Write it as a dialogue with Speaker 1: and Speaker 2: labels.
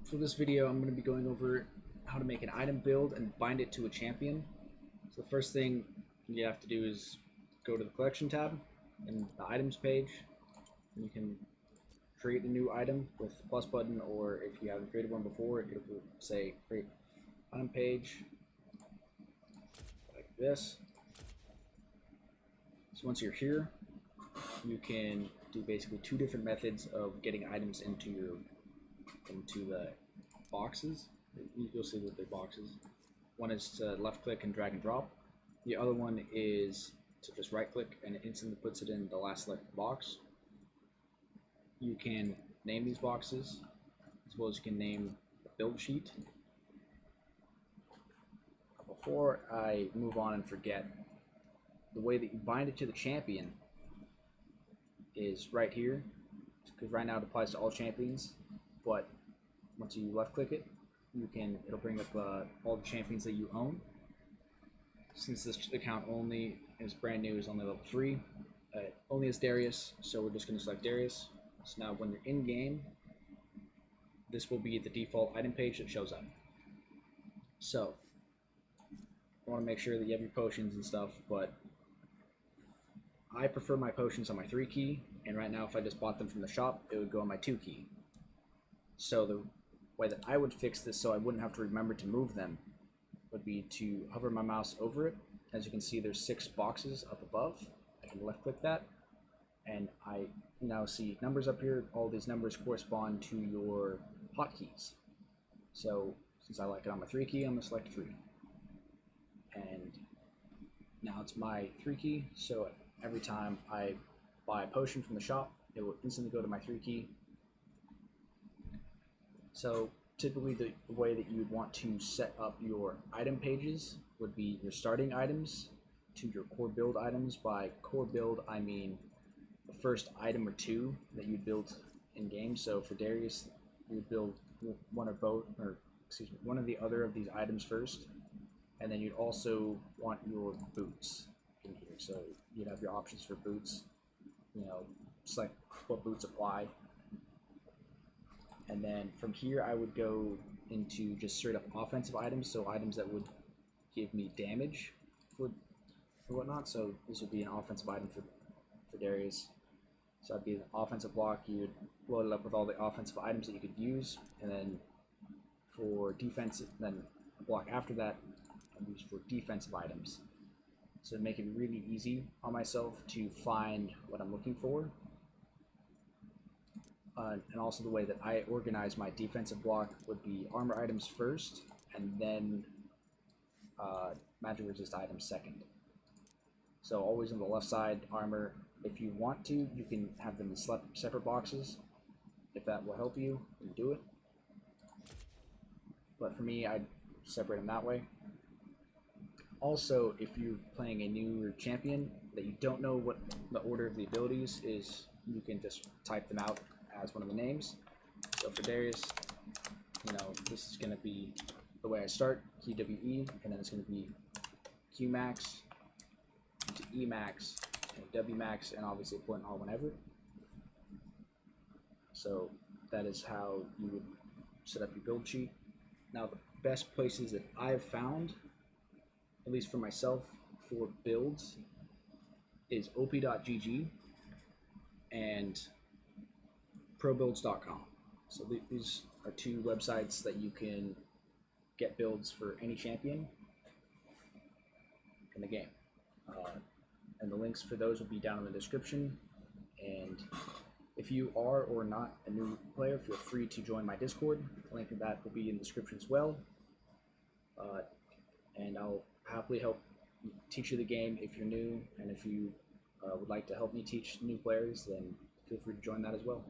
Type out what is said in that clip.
Speaker 1: For this video, I'm going to be going over how to make an item build and bind it to a champion. So the first thing you have to do is go to the collection tab and the items page, and you can create a new item with the plus button, or if you haven't created one before, it will say create item page like this. So once you're here, you can do basically two different methods of getting items into the boxes. You'll see that they're boxes. One is to left click and drag and drop. The other one is to just right click and it instantly puts it in the last selected box. You can name these boxes as well as you can name the build sheet. Before I move on and forget, the way that you bind it to the champion is right here, because right now it applies to all champions, but once you left click it, it'll bring up all the champions that you own. Since this account only is brand new, is only level 3, only has Darius, so we're just going to select Darius. So now when you're in game, this will be the default item page that shows up. So I want to make sure that you have your potions and stuff, but I prefer my potions on my 3 key, and right now if I just bought them from the shop, it would go on my 2 key. So the way that I would fix this so I wouldn't have to remember to move them would be to hover my mouse over it. As you can see, there's 6 boxes up above. I can left click that, and I now see numbers up here. All these numbers correspond to your hotkeys. So since I like it on my 3 key, I'm going to select 3. And now it's my 3 key, so every time I buy a potion from the shop, it will instantly go to my 3 key. So typically the way that you would want to set up your item pages would be your starting items to your core build items. By core build, I mean the first item or 2 that you build in game. So for Darius, you would build one or both, or excuse me, one or the other of these items first, and then you'd also want your boots in here. So you'd have your options for boots, select what boots apply. And then from here, I would go into just straight up offensive items, so items that would give me damage for whatnot. So this would be an offensive item for Darius. So that'd be an offensive block. You'd load it up with all the offensive items that you could use, and then for defensive, then a block after that, I'd use for defensive items. So to make it really easy on myself to find what I'm looking for. And also the way that I organize my defensive block would be armor items first, and then magic resist items second. So always on the left side, armor. If you want to, you can have them in separate boxes. If that will help you, then do it. But for me, I'd separate them that way. Also, if you're playing a newer champion that you don't know what the order of the abilities is, you can just type them out as one of the names. So for Darius, this is going to be the way I start, QWE, and then it's going to be Q max, into E max, and W max, and obviously point all whenever. So that is how you would set up your build sheet. Now the best places that I've found, at least for myself, for builds is op.gg and Probuilds.com. So these are 2 websites that you can get builds for any champion in the game. And the links for those will be down in the description. And if you are or not a new player, feel free to join my Discord. The link to that will be in the description as well. And I'll happily help teach you the game if you're new, and if you would like to help me teach new players, then feel free to join that as well.